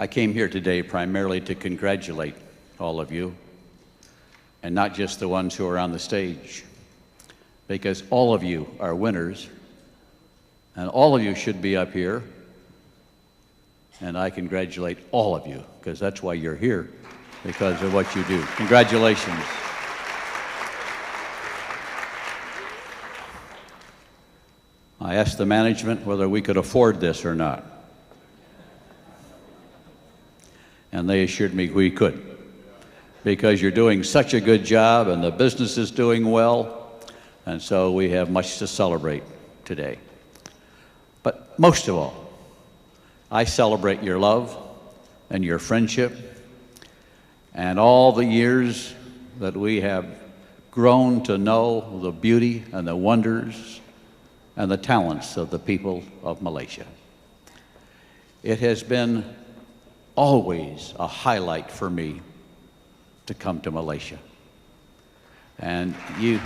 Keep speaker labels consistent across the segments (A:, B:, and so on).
A: I came here today primarily to congratulate all of you, and not just the ones who are on the stage, because all of you are winners, and all of you should be up here, and I congratulate all of you, because that's why you're here, because of what you do. Congratulations. I asked the management whether we could afford this or not, and they assured me we could, because you're doing such a good job and the business is doing well, and so we have much to celebrate today. But most of all, I celebrate your love and your friendship and all the years that we have grown to know the beauty and the wonders and the talents of the people of Malaysia. It has been always a highlight for me to come to Malaysia. And you,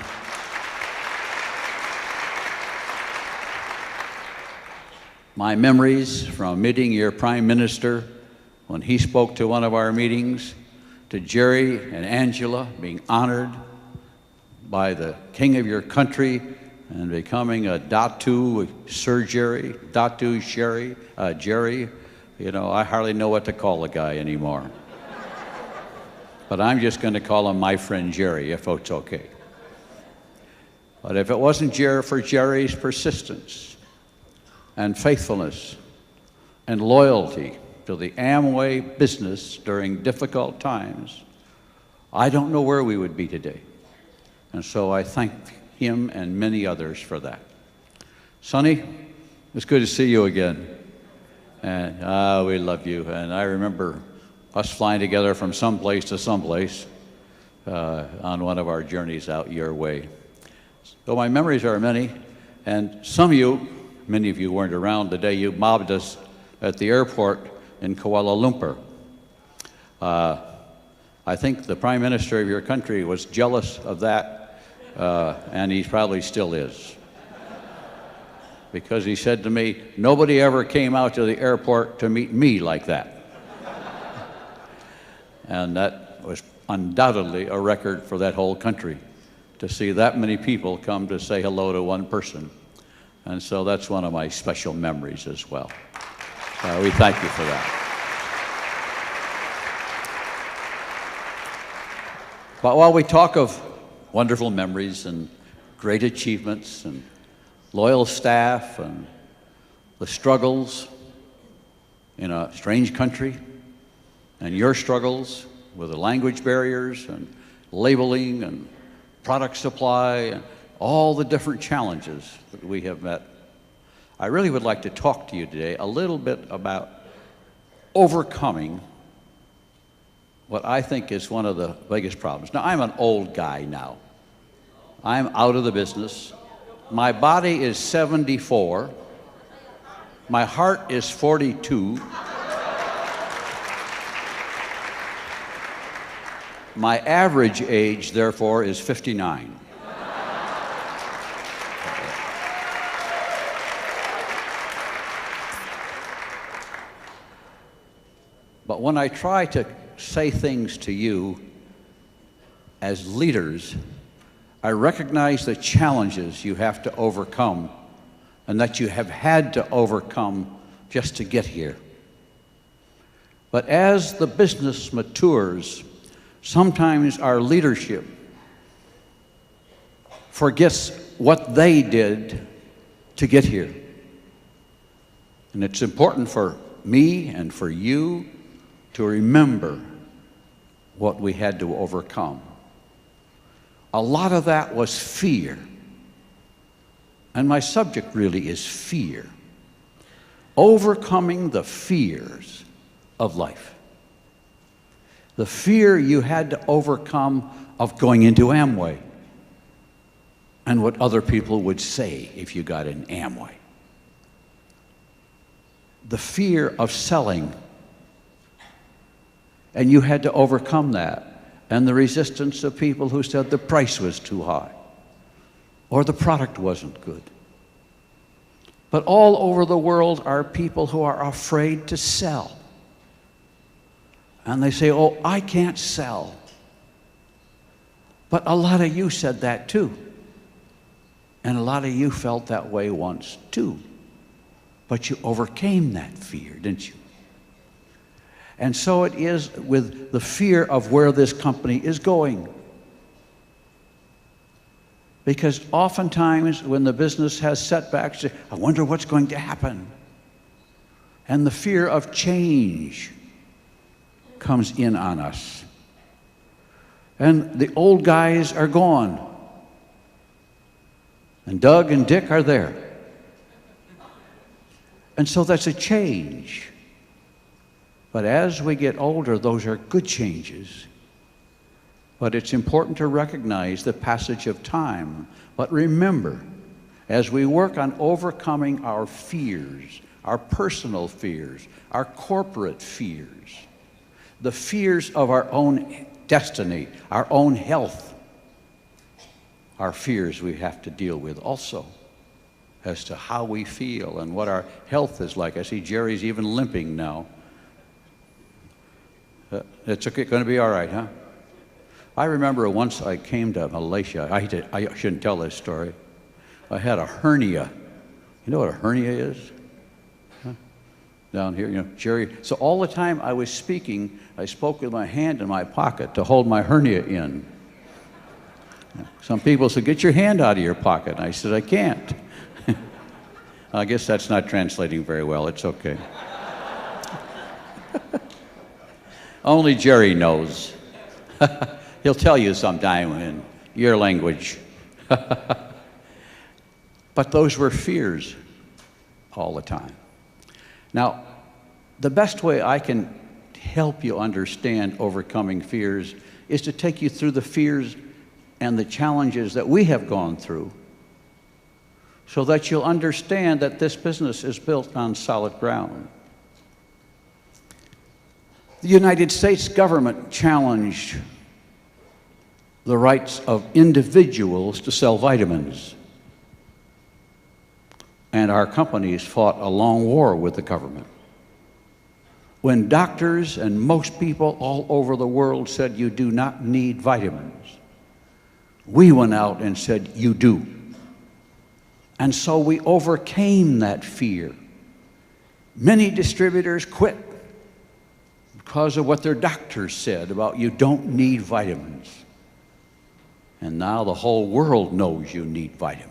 A: my memories from meeting your Prime Minister when he spoke to one of our meetings, to Jerry and Angela being honored by the king of your country and becoming a Datu Sir Jerry, Datu Sherry, Jerry. You know, I hardly know what to call the guy anymore. But I'm just going to call him my friend Jerry, if it's okay. But if it wasn't for Jerry's persistence and faithfulness and loyalty to the Amway business during difficult times, I don't know where we would be today. And so I thank him and many others for that. Sonny, it's good to see you again. And we love you. And I remember us flying together from someplace to someplace on one of our journeys out your way. So my memories are many, and some of you, many of you weren't around the day you mobbed us at the airport in Kuala Lumpur. I think the Prime Minister of your country was jealous of that, and he probably still is. Because he said to me, nobody ever came out to the airport to meet me like that. And that was undoubtedly a record for that whole country, to see that many people come to say hello to one person. And so that's one of my special memories as well. We thank you for that. But while we talk of wonderful memories and great achievements and loyal staff and the struggles in a strange country, and your struggles with the language barriers and labeling and product supply and all the different challenges that we have met, I really would like to talk to you today a little bit about overcoming what I think is one of the biggest problems. Now, I'm an old guy now. I'm out of the business. My body is 74. My heart is 42. My average age, therefore, is 59. But when I try to say things to you as leaders, I recognize the challenges you have to overcome and that you have had to overcome just to get here. But as the business matures, sometimes our leadership forgets what they did to get here. And it's important for me and for you to remember what we had to overcome. A lot of that was fear. And my subject really is fear. Overcoming the fears of life. The fear you had to overcome of going into Amway and what other people would say if you got in Amway. The fear of selling, and you had to overcome that, and the resistance of people who said the price was too high or the product wasn't good. But all over the world are people who are afraid to sell And they say, oh, I can't sell. But a lot of you said that too. And a lot of you felt that way once too. But you overcame that fear, didn't you? And so it is with the fear of where this company is going. Because oftentimes when the business has setbacks, I wonder what's going to happen. And the fear of change comes in on us. And the old guys are gone. And Doug and Dick are there. And so that's a change. But as we get older, those are good changes. But it's important to recognize the passage of time. But remember, as we work on overcoming our fears, our personal fears, our corporate fears, the fears of our own destiny, our own health, our fears we have to deal with also as to how we feel and what our health is like. I see Jerry's even limping now. It's okay, going to be all right, huh? I remember once I came to Malaysia. I shouldn't tell this story. I had a hernia. You know what a hernia is? Huh? Down here, you know, Jerry. So all the time I was speaking, I spoke with my hand in my pocket to hold my hernia in. Some people said, get your hand out of your pocket. And I said, I can't. I guess that's not translating very well. It's okay. Only Jerry knows. He'll tell you sometime in your language. But those were fears all the time. Now, the best way I can help you understand overcoming fears is to take you through the fears and the challenges that we have gone through so that you'll understand that this business is built on solid ground. The United States government challenged the rights of individuals to sell vitamins. And our companies fought a long war with the government. When doctors and most people all over the world said you do not need vitamins, we went out and said you do. And so we overcame that fear. Many distributors quit because of what their doctors said about you don't need vitamins. And now the whole world knows you need vitamins.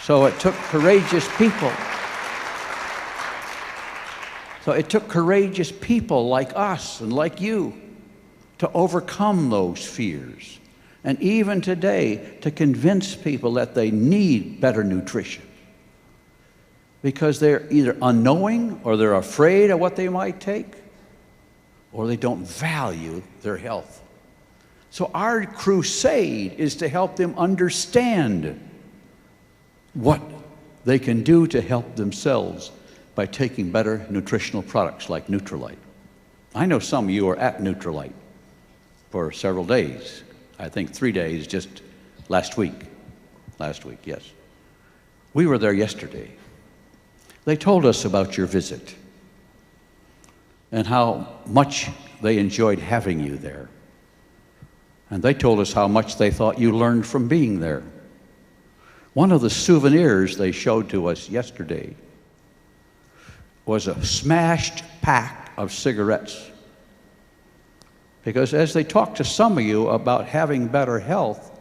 A: So it took courageous people. So it took courageous people like us and like you to overcome those fears. And even today, to convince people that they need better nutrition. Because they're either unknowing or they're afraid of what they might take, or they don't value their health. So our crusade is to help them understand what they can do to help themselves by taking better nutritional products like Nutrilite. I know some of you are at Nutrilite for several days. I think 3 days just last week. Last week, yes. We were there yesterday. They told us about your visit and how much they enjoyed having you there. And they told us how much they thought you learned from being there. One of the souvenirs they showed to us yesterday was a smashed pack of cigarettes. Because as they talked to some of you about having better health,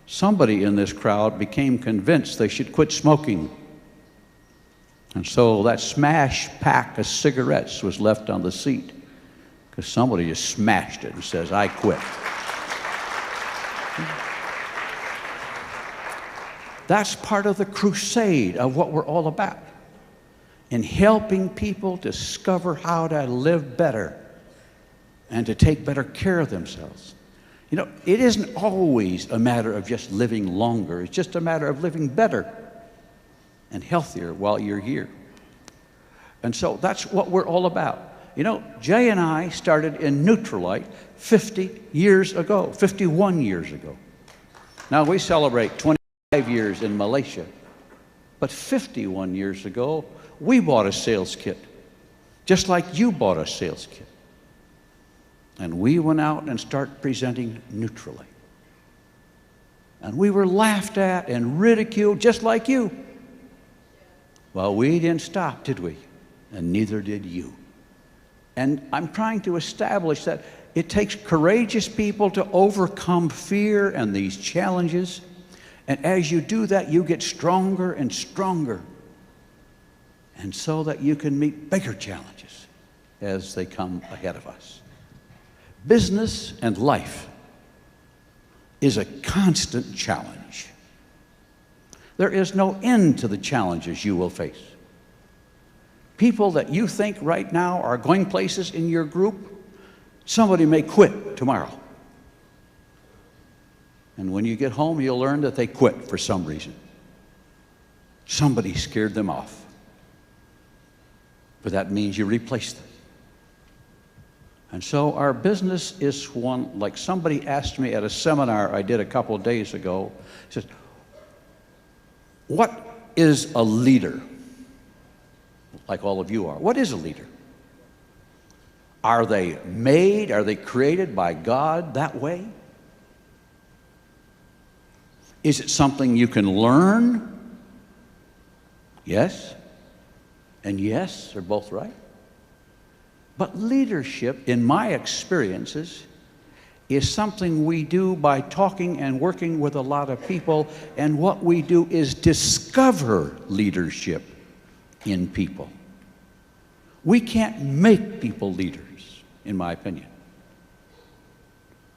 A: somebody in this crowd became convinced they should quit smoking. And so that smashed pack of cigarettes was left on the seat because somebody just smashed it and says, I quit. That's part of the crusade of what we're all about, in helping people discover how to live better and to take better care of themselves. You know, it isn't always a matter of just living longer. It's just a matter of living better and healthier while you're here. And so that's what we're all about. You know, Jay and I started in Nutrilite 50 years ago, 51 years ago. Now we celebrate 25 years in Malaysia. But 51 years ago, we bought a sales kit, just like you bought a sales kit. And we went out and started presenting neutrally. And we were laughed at and ridiculed just like you. Well, we didn't stop, did we? And neither did you. And I'm trying to establish that it takes courageous people to overcome fear and these challenges. And as you do that, you get stronger and stronger. And so that you can meet bigger challenges as they come ahead of us. Business and life is a constant challenge. There is no end to the challenges you will face. People that you think right now are going places in your group, somebody may quit tomorrow. And when you get home, you'll learn that they quit for some reason. Somebody scared them off. But that means you replace them. And so our business is one, like somebody asked me at a seminar I did a couple of days ago, he says, what is a leader? Like all of you are. What is a leader? Are they made, are they created by God that way? Is it something you can learn? Yes. And yes, they're both right. But leadership, in my experiences, is something we do by talking and working with a lot of people, and what we do is discover leadership in people. We can't make people leaders, in my opinion.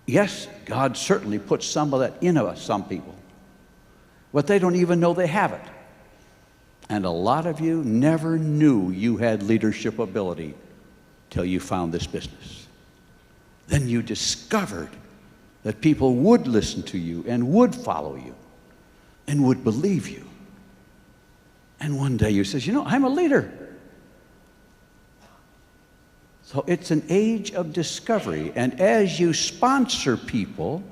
A: Yes, God certainly puts some of that in us, some people, but they don't even know they have it. And a lot of you never knew you had leadership ability till you found this business. Then you discovered that people would listen to you and would follow you and would believe you. And one day you says, you know, I'm a leader. So it's an age of discovery. And as you sponsor people,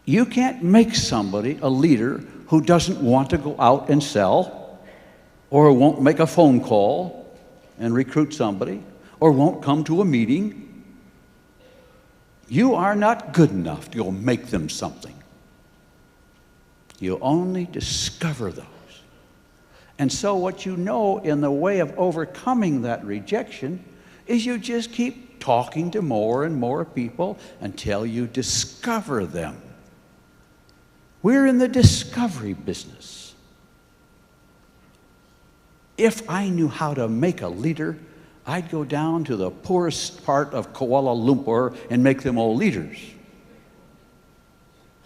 A: you can't make somebody a leader who doesn't want to go out and sell, or won't make a phone call and recruit somebody, or won't come to a meeting. You are not good enough to go make them something. You only discover those. And so what you know in the way of overcoming that rejection is you just keep talking to more and more people until you discover them. We're in the discovery business. If I knew how to make a leader, I'd go down to the poorest part of Kuala Lumpur and make them all leaders.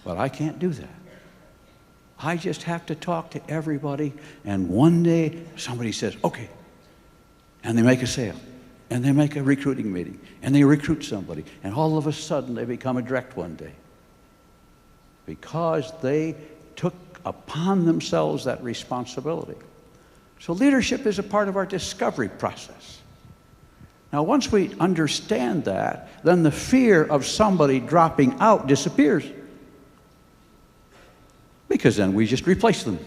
A: But I can't do that. I just have to talk to everybody, and one day somebody says, okay, and they make a sale, and they make a recruiting meeting, and they recruit somebody, and all of a sudden they become a direct one day. Because they took upon themselves that responsibility. So leadership is a part of our discovery process. Now, once we understand that, then the fear of somebody dropping out disappears. Because then we just replace them.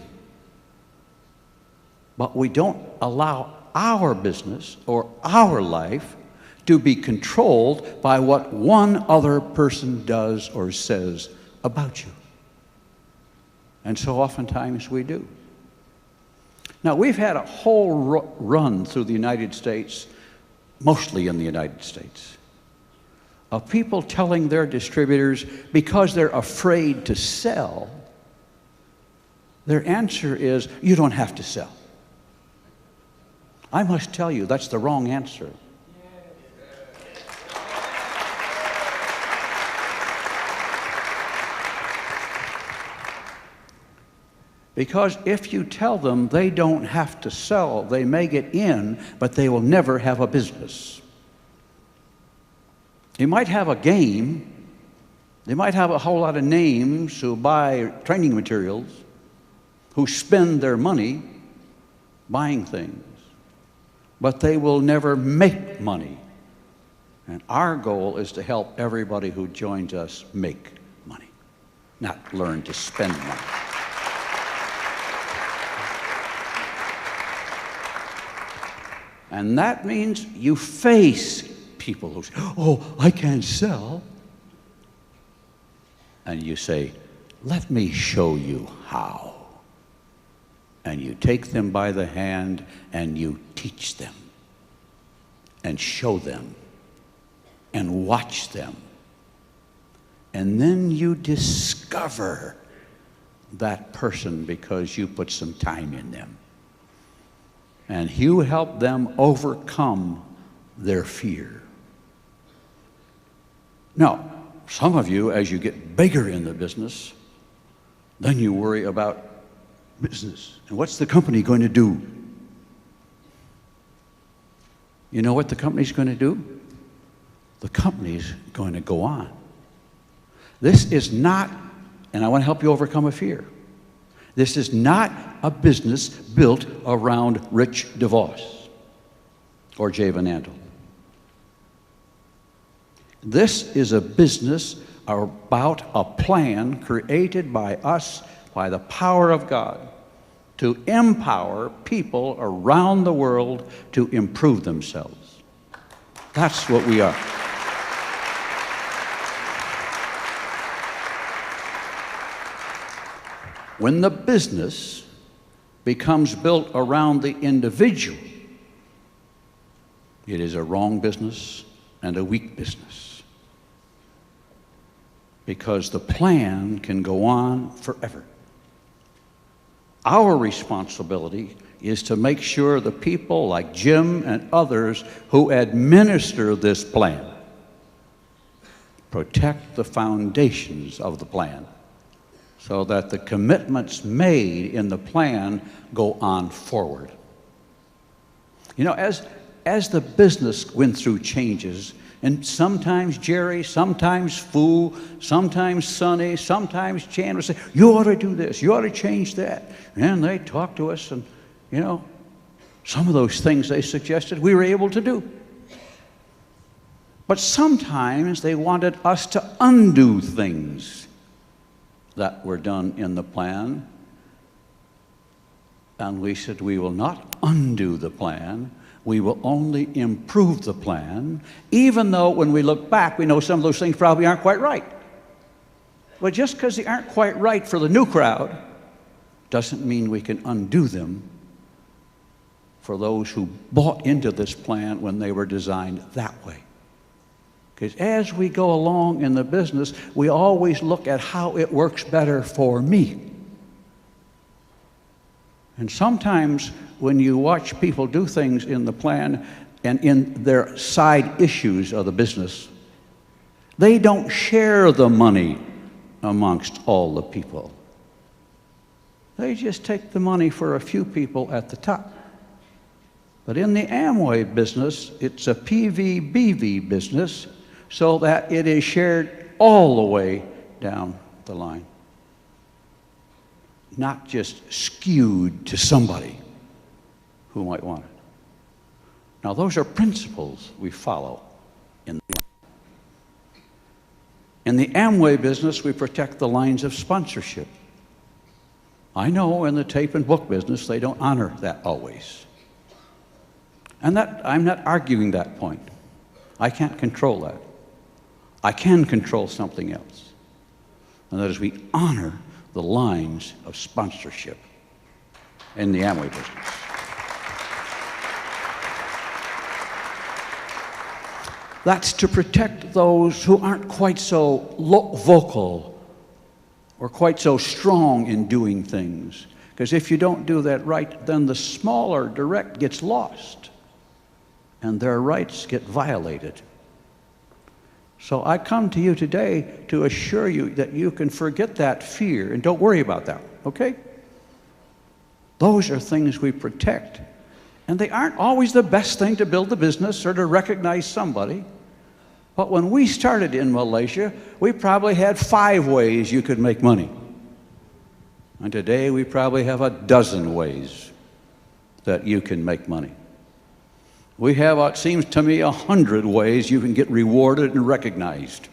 A: But we don't allow our business or our life to be controlled by what one other person does or says about you. And so oftentimes we do. Now, we've had a whole run through the United States, mostly in the United States, of people telling their distributors, because they're afraid to sell, their answer is, you don't have to sell. I must tell you, that's the wrong answer. Because if you tell them they don't have to sell, they may get in, but they will never have a business. They might have a game. They might have a whole lot of names who buy training materials, who spend their money buying things, but they will never make money. And our goal is to help everybody who joins us make money, not learn to spend money. And that means you face people who say, oh, I can't sell. And you say, let me show you how. And you take them by the hand and you teach them and show them and watch them. And then you discover that person because you put some time in them. And you help them overcome their fear. Now, some of you, as you get bigger in the business, then you worry about business. And what's the company going to do? You know what the company's going to do? The company's going to go on. This is not, and I want to help you overcome a fear, this is not a business built around Rich DeVos or Jay Van Andel. This is a business about a plan created by us, by the power of God, to empower people around the world to improve themselves. That's what we are. When the business becomes built around the individual, it is a wrong business and a weak business. Because the plan can go on forever. Our responsibility is to make sure the people like Jim and others who administer this plan protect the foundations of the plan so that the commitments made in the plan go on forward. You know, as the business went through changes, and sometimes Jerry, sometimes Fu, sometimes Sonny, sometimes Chan would say, you ought to do this, you ought to change that. And they talked to us, and, you know, some of those things they suggested we were able to do. But sometimes they wanted us to undo things that were done in the plan. And we said, we will not undo the plan. We will only improve the plan, even though when we look back, we know some of those things probably aren't quite right. But just because they aren't quite right for the new crowd doesn't mean we can undo them for those who bought into this plan when they were designed that way. Because as we go along in the business, we always look at how it works better for me. And sometimes when you watch people do things in the plan and in their side issues of the business, they don't share the money amongst all the people. They just take the money for a few people at the top. But in the Amway business, it's a PV-BV business, so that it is shared all the way down the line. Not just skewed to somebody who might want it. Now, those are principles we follow in the Amway business. We protect the lines of sponsorship. I know in the tape and book business they don't honor that always. And I'm not arguing that point. I can't control that. I can control something else. And that is we honor the lines of sponsorship in the Amway business. That's to protect those who aren't quite so vocal or quite so strong in doing things. Because if you don't do that right, then the smaller direct gets lost and their rights get violated. So I come to you today to assure you that you can forget that fear and don't worry about that, okay? Those are things we protect. And they aren't always the best thing to build the business or to recognize somebody. But when we started in Malaysia, we probably had 5 ways you could make money. And today we probably have 12 ways that you can make money. We have, it seems to me, 100 ways you can get rewarded and recognized.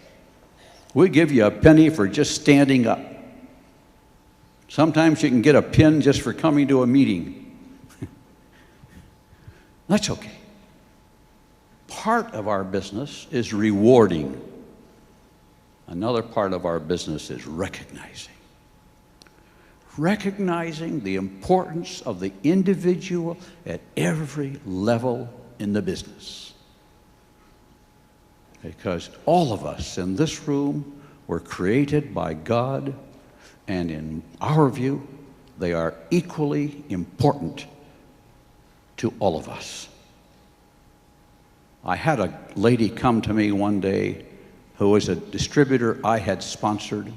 A: We give you a penny for just standing up. Sometimes you can get a pin just for coming to a meeting. That's okay. part of our business is rewarding. Another part of our business is recognizing. Recognizing the importance of the individual at every level in the business. Because all of us in this room were created by God, and in our view, they are equally important to all of us. I had a lady come to me one day who was a distributor I had sponsored,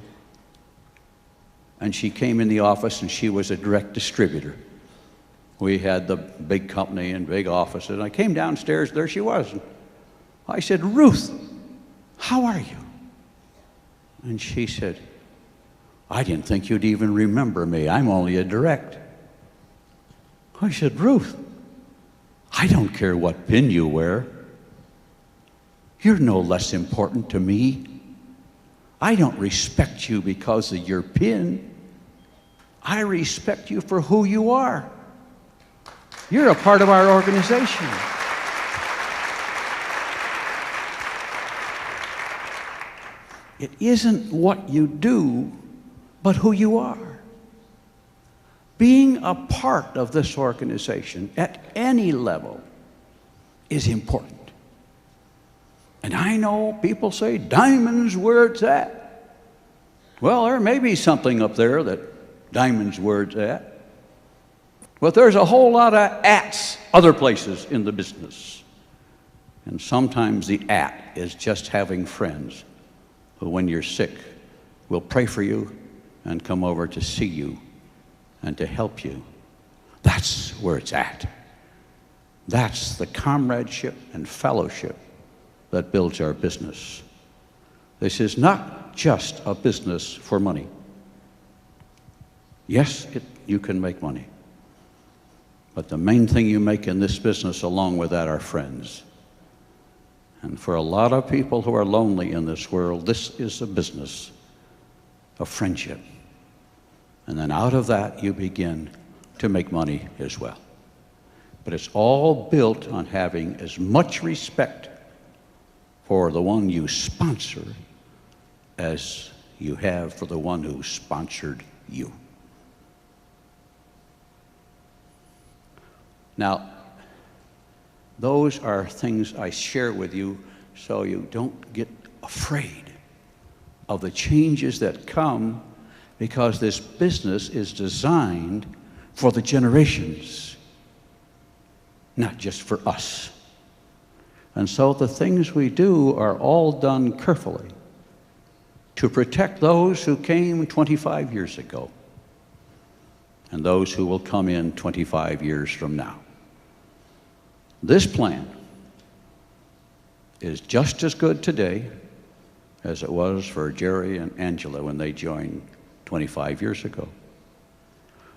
A: and she came in the office and she was a direct distributor. We had the big company and big offices, and I came downstairs, there she was. And I said, "Ruth, how are you?" And she said, "I didn't think you'd even remember me. I'm only a direct." I said, "Ruth, I don't care what pin you wear. You're no less important to me. I don't respect you because of your pin. I respect you for who you are. You're a part of our organization." It isn't what you do, but who you are. Being a part of this organization at any level is important. And I know people say, "Diamond's where it's at." Well, there may be something up there that Diamond's where it's at. But there's a whole lot of ats other places in the business. And sometimes the at is just having friends who, when you're sick, will pray for you and come over to see you and to help you. That's where it's at. That's the comradeship and fellowship that builds our business. This is not just a business for money. Yes, you can make money. But the main thing you make in this business along with that are friends. And for a lot of people who are lonely in this world, this is a business of friendship. And then out of that, you begin to make money as well. But it's all built on having as much respect for the one you sponsor as you have for the one who sponsored you. Now, those are things I share with you so you don't get afraid of the changes that come, because this business is designed for the generations, not just for us. And so the things we do are all done carefully to protect those who came 25 years ago and those who will come in 25 years from now. This plan is just as good today as it was for Jerry and Angela when they joined 25 years ago.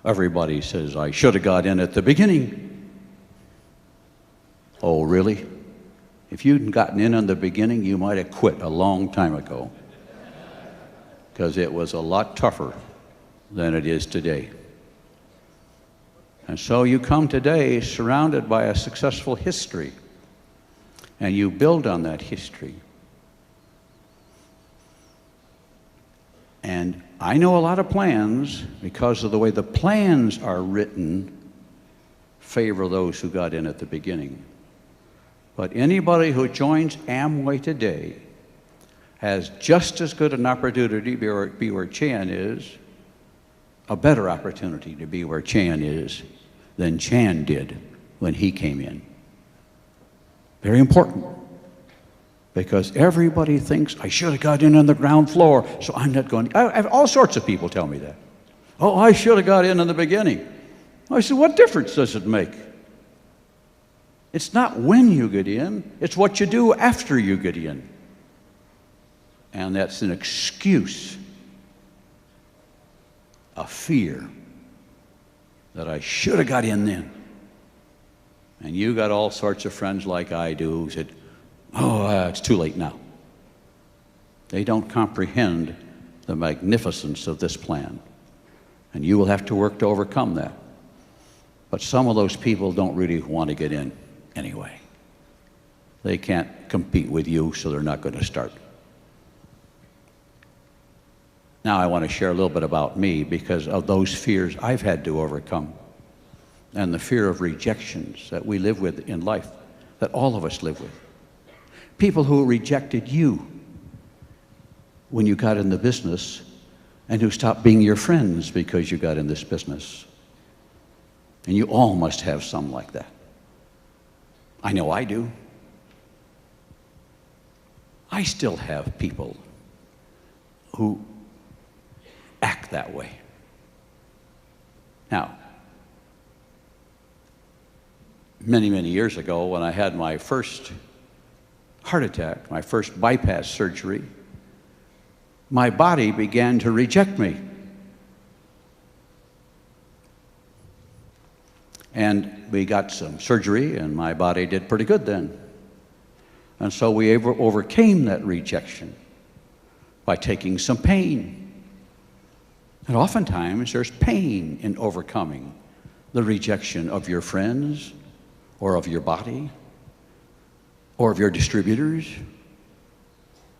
A: Everybody says, "I should have got in at the beginning." Oh, really? If you'd gotten in the beginning, you might have quit a long time ago, because it was a lot tougher than it is today. And so you come today surrounded by a successful history, and you build on that history. And I know a lot of plans, because of the way the plans are written, favor those who got in at the beginning. But anybody who joins Amway today has just as good an opportunity to be where Chan is, a better opportunity to be where Chan is than Chan did when he came in. Very important. Because everybody thinks, "I should have got in on the ground floor, so I'm not going." I have all sorts of people tell me that. "Oh, I should have got in the beginning." I said, "What difference does it make? It's not when you get in, it's what you do after you get in." And that's an excuse, a fear that I should have got in then. And you got all sorts of friends like I do who said, "Oh, it's too late now." They don't comprehend the magnificence of this plan. And you will have to work to overcome that. But some of those people don't really want to get in anyway. they can't compete with you, so they're not going to start. Now I want to share a little bit about me because of those fears I've had to overcome and the fear of rejections that we live with in life, that all of us live with. People who rejected you when you got in the business and who stopped being your friends because you got in this business. And you all must have some like that. I know I do. I still have people who act that way. Now, many, many years ago, when I had my first heart attack, my first bypass surgery, my body began to reject me. And we got some surgery, and my body did pretty good then. And so we overcame that rejection by taking some pain. And oftentimes there's pain in overcoming the rejection of your friends, or of your body, or of your distributors,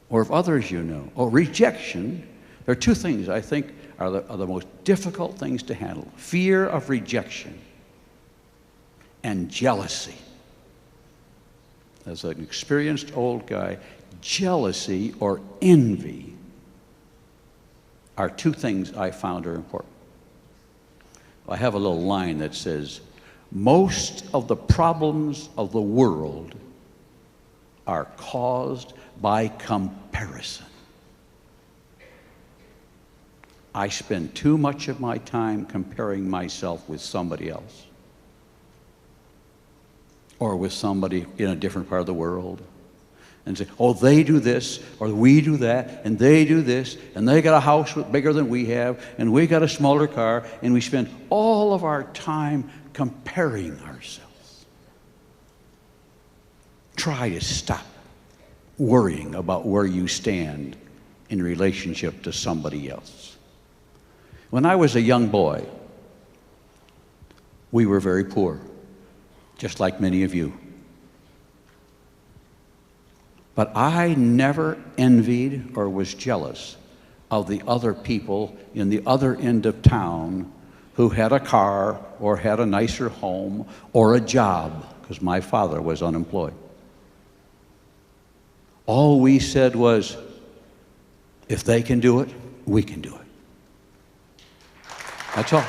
A: or of others you know. Oh, rejection, there are two things I think are the most difficult things to handle. Fear of rejection and jealousy. As an experienced old guy, jealousy or envy are two things I found are important. I have a little line that says, most of the problems of the world are caused by comparison. I spend too much of my time comparing myself with somebody else, or with somebody in a different part of the world, and say, oh, they do this, or we do that, and they do this, and they got a house bigger than we have, and we got a smaller car, and we spend all of our time comparing ourselves. Try to stop worrying about where you stand in relationship to somebody else. When I was a young boy, we were very poor, just like many of you. But I never envied or was jealous of the other people in the other end of town who had a car or had a nicer home or a job, because my father was unemployed. All we said was, if they can do it, we can do it. That's all.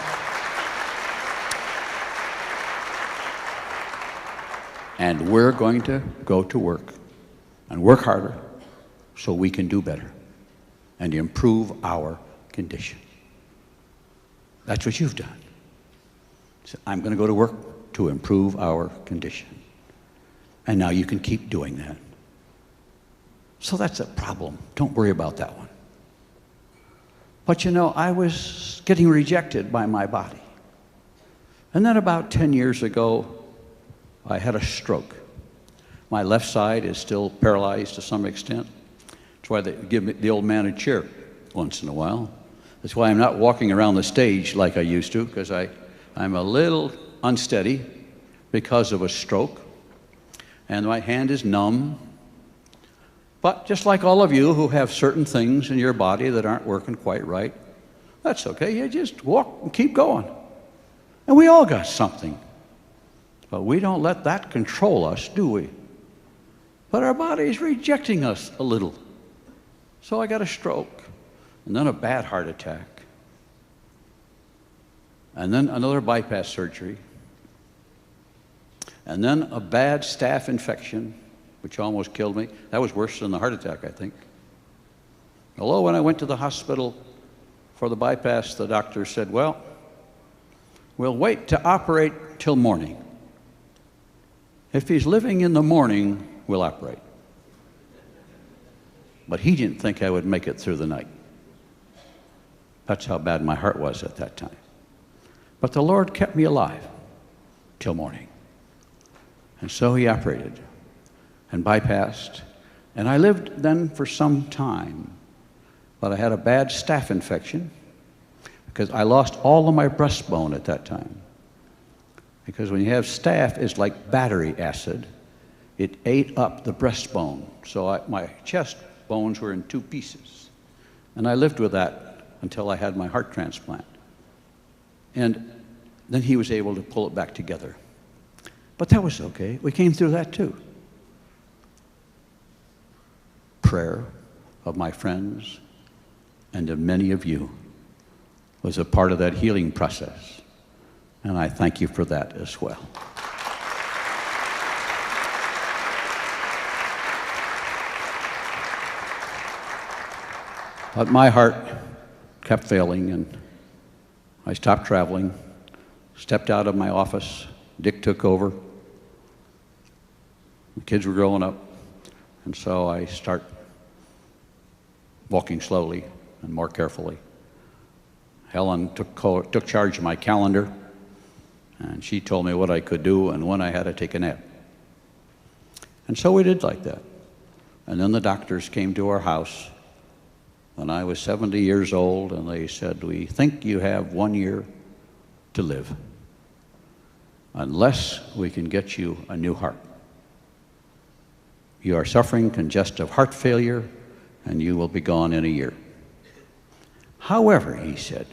A: And we're going to go to work and work harder so we can do better and improve our condition. That's what you've done. So I'm going to go to work to improve our condition. And now you can keep doing that. So that's a problem. Don't worry about that one. But you know, I was getting rejected by my body. And then about 10 years ago, I had a stroke. My left side is still paralyzed to some extent. That's why they give me the old man a chair once in a while. That's why I'm not walking around the stage like I used to, because I'm a little unsteady because of a stroke. And my hand is numb. But just like all of you who have certain things in your body that aren't working quite right, that's okay. You just walk and keep going. And we all got something. But we don't let that control us, do we? But our body's rejecting us a little. So I got a stroke, and then a bad heart attack, and then another bypass surgery, and then a bad staph infection, which almost killed me. That was worse than the heart attack, I think. Although when I went to the hospital for the bypass, the doctor said, well, we'll wait to operate till morning. If he's living in the morning, we'll operate. But he didn't think I would make it through the night. That's how bad my heart was at that time. But the Lord kept me alive till morning. And so he operated and bypassed. And I lived then for some time. But I had a bad staph infection because I lost all of my breastbone at that time. Because when you have staph, it's like battery acid. it ate up the breastbone. So my chest bones were in two pieces. And I lived with that until I had my heart transplant. And then he was able to pull it back together. But that was okay. We came through that too. Prayer of my friends and of many of you was a part of that healing process. And I thank you for that as well. But my heart kept failing, and I stopped traveling, stepped out of my office. Dick took over. The kids were growing up, and so I start walking slowly and more carefully. Helen took charge of my calendar, and she told me what I could do and when I had to take a nap. And so we did like that. And then the doctors came to our house when I was 70 years old, and they said, "We think you have 1 year to live, unless we can get you a new heart. You are suffering congestive heart failure, and you will be gone in a year. However," he said,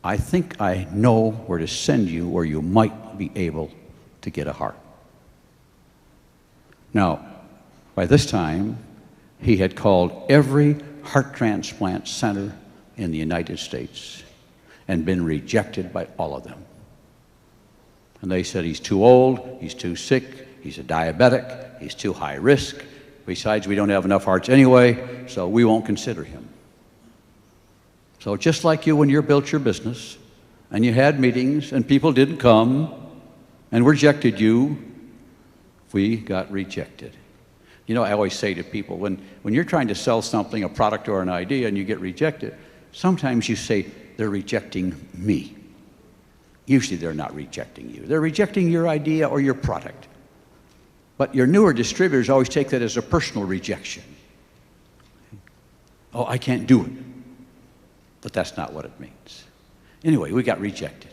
A: "I think I know where to send you where you might be able to get a heart." Now, by this time, he had called every heart transplant center in the United States and been rejected by all of them. And they said, "He's too old, he's too sick, he's a diabetic, he's too high risk. Besides, we don't have enough hearts anyway, so we won't consider him." So just like you when you built your business and you had meetings and people didn't come and rejected you, we got rejected. You know, I always say to people, when you're trying to sell something, a product or an idea, and you get rejected, sometimes you say, "They're rejecting me." Usually they're not rejecting you. They're rejecting your idea or your product. But your newer distributors always take that as a personal rejection. "Oh, I can't do it." But that's not what it means. Anyway, we got rejected.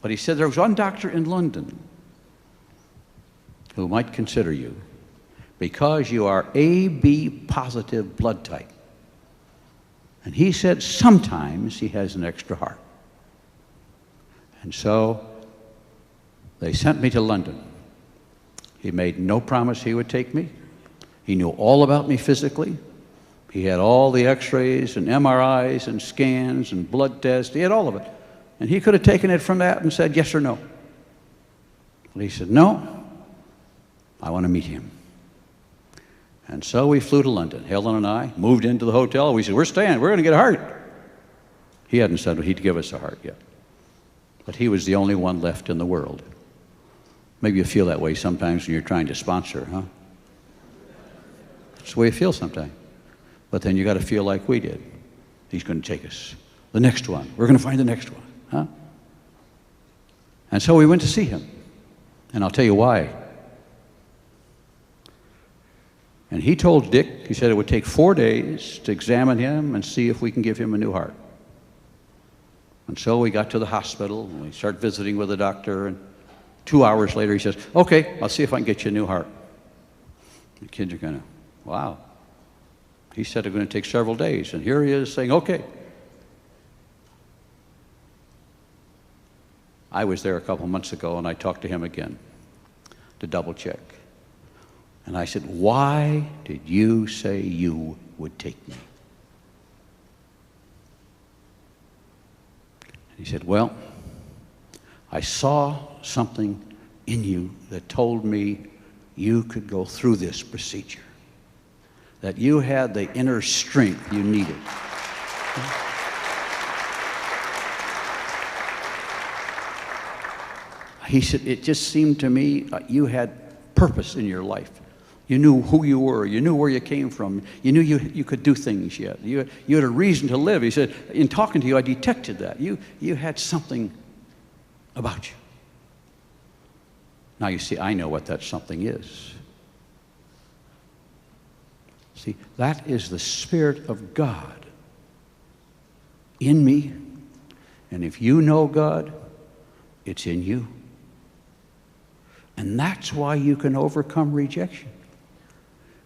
A: But he said there was one doctor in London who might consider you because you are AB positive blood type. And he said sometimes he has an extra heart. And so they sent me to London. He made no promise he would take me. He knew all about me physically. He had all the x-rays and MRIs and scans and blood tests. He had all of it. And he could have taken it from that and said yes or no. But he said, "No, I want to meet him." And so we flew to London. Helen and I moved into the hotel. We said, "We're staying. We're going to get a heart." He hadn't said he'd give us a heart yet. But he was the only one left in the world. Maybe you feel that way sometimes when you're trying to sponsor, huh? That's the way you feel sometimes. But then you got to feel like we did. He's going to take us. The next one. We're going to find the next one, huh? And so we went to see him. And I'll tell you why. And he told Dick, he said it would take 4 days to examine him and see if we can give him a new heart. And so we got to the hospital, and we started visiting with the doctor, and 2 hours later he says, "Okay, I'll see if I can get you a new heart." The kids are going to, wow. He said it's going to take several days, and here he is saying, "Okay." I was there a couple months ago, and I talked to him again to double check. And I said, "Why did you say you would take me?" And he said, "Well, I saw something in you that told me you could go through this procedure, that you had the inner strength you needed." He said, "It just seemed to me you had purpose in your life. You knew who you were. You knew where you came from. You knew you could do things yet. You had a reason to live." He said, "In talking to you, I detected that. You had something about you." Now, you see, I know what that something is. See, that is the Spirit of God in me. And if you know God, it's in you. And that's why you can overcome rejection.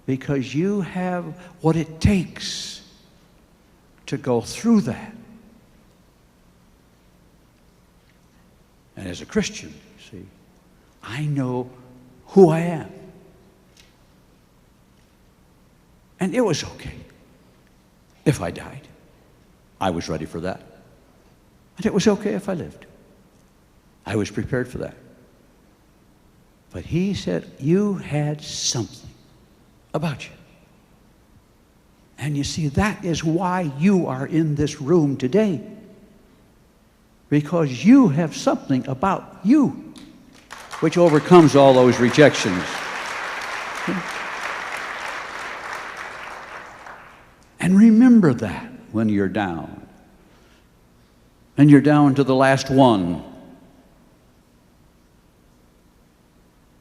A: Because you have what it takes to go through that. And as a Christian, see, I know who I am. And it was okay if I died. I was ready for that. And it was okay if I lived. I was prepared for that. But he said, you had something about you. And you see, that is why you are in this room today. Because you have something about you which overcomes all those rejections. And remember that when you're down. And you're down to the last one.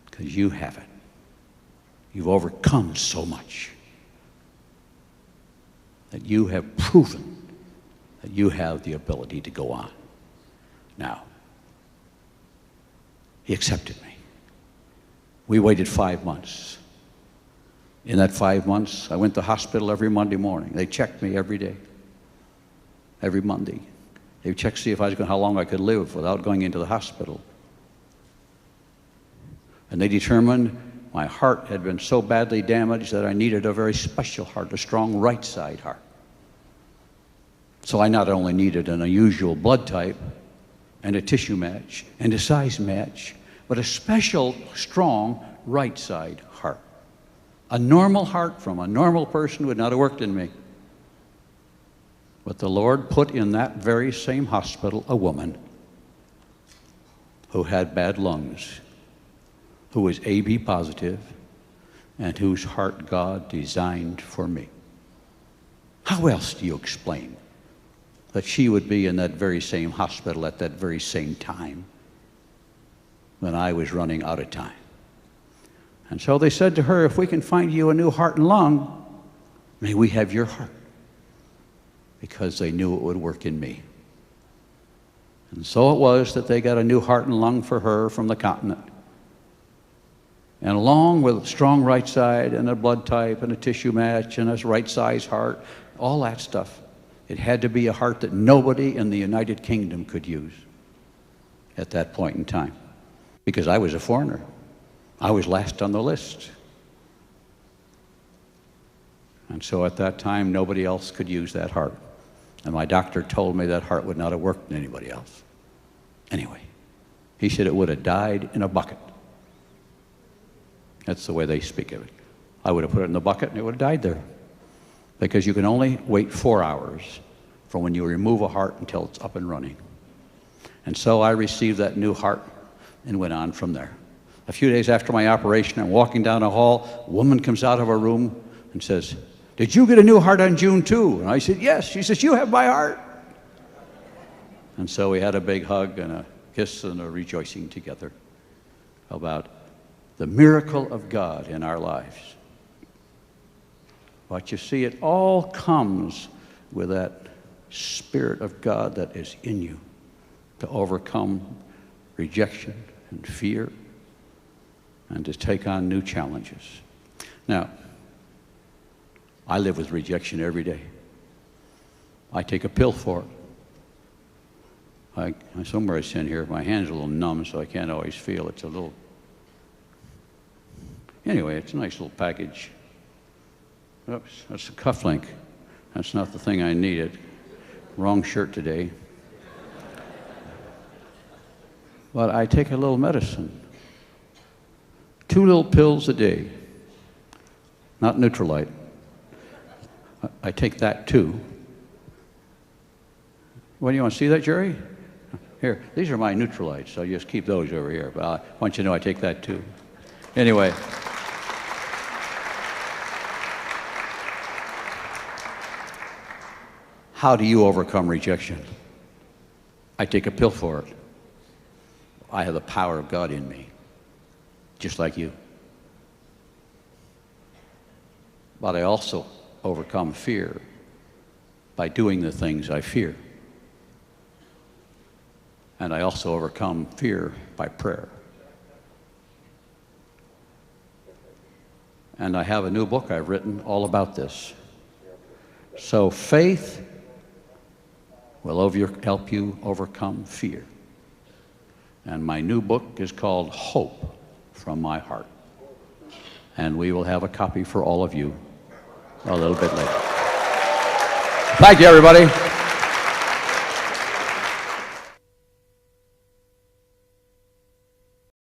A: Because you have it. You've overcome so much that you have proven that you have the ability to go on. Now, he accepted me. We waited 5 months. In that 5 months, I went to the hospital every Monday morning. They checked me every day, every Monday. They checked to see if I was how long I could live without going into the hospital. And they determined my heart had been so badly damaged that I needed a very special heart, a strong right side heart. So I not only needed an unusual blood type and a tissue match and a size match, but a special, strong right side heart. A normal heart from a normal person would not have worked in me. But the Lord put in that very same hospital a woman who had bad lungs, who was AB positive, and whose heart God designed for me. How else do you explain that she would be in that very same hospital at that very same time when I was running out of time? And so they said to her, if we can find you a new heart and lung, may we have your heart. Because they knew it would work in me. And so it was that they got a new heart and lung for her from the continent. And along with a strong right side and a blood type and a tissue match and a right size heart, all that stuff, it had to be a heart that nobody in the United Kingdom could use at that point in time. Because I was a foreigner. I was last on the list. And so at that time, nobody else could use that heart. And my doctor told me that heart would not have worked in anybody else. Anyway, he said it would have died in a bucket. That's the way they speak of it. I would have put it in the bucket and it would have died there. Because you can only wait 4 hours from when you remove a heart until it's up and running. And so I received that new heart and went on from there. A few days after my operation, I'm walking down a hall, a woman comes out of her room and says, did you get a new heart on June 2? And I said, yes. She says, you have my heart. And so we had a big hug and a kiss and a rejoicing together about the miracle of God in our lives. But you see, it all comes with that Spirit of God that is in you to overcome rejection and fear and to take on new challenges. Now, I live with rejection every day. I take a pill for it. Somewhere it's in here. My hand's a little numb, so I can't always feel. It's a little... Anyway, it's a nice little package. Oops, that's a cufflink. That's not the thing I needed. Wrong shirt today. But I take a little medicine. 2 little pills a day. Not Neutralite. I take that too. What do you want to see that, Jerry? Here, these are my Neutralites, so just keep those over here. But I want you to know I take that too. Anyway. How do you overcome rejection? I take a pill for it. I have the power of God in me, just like you. But I also overcome fear by doing the things I fear. And I also overcome fear by prayer. And I have a new book I've written all about this. So faith will help you overcome fear. And my new book is called Hope from My Heart. And we will have a copy for all of you a little bit later. Thank you, everybody.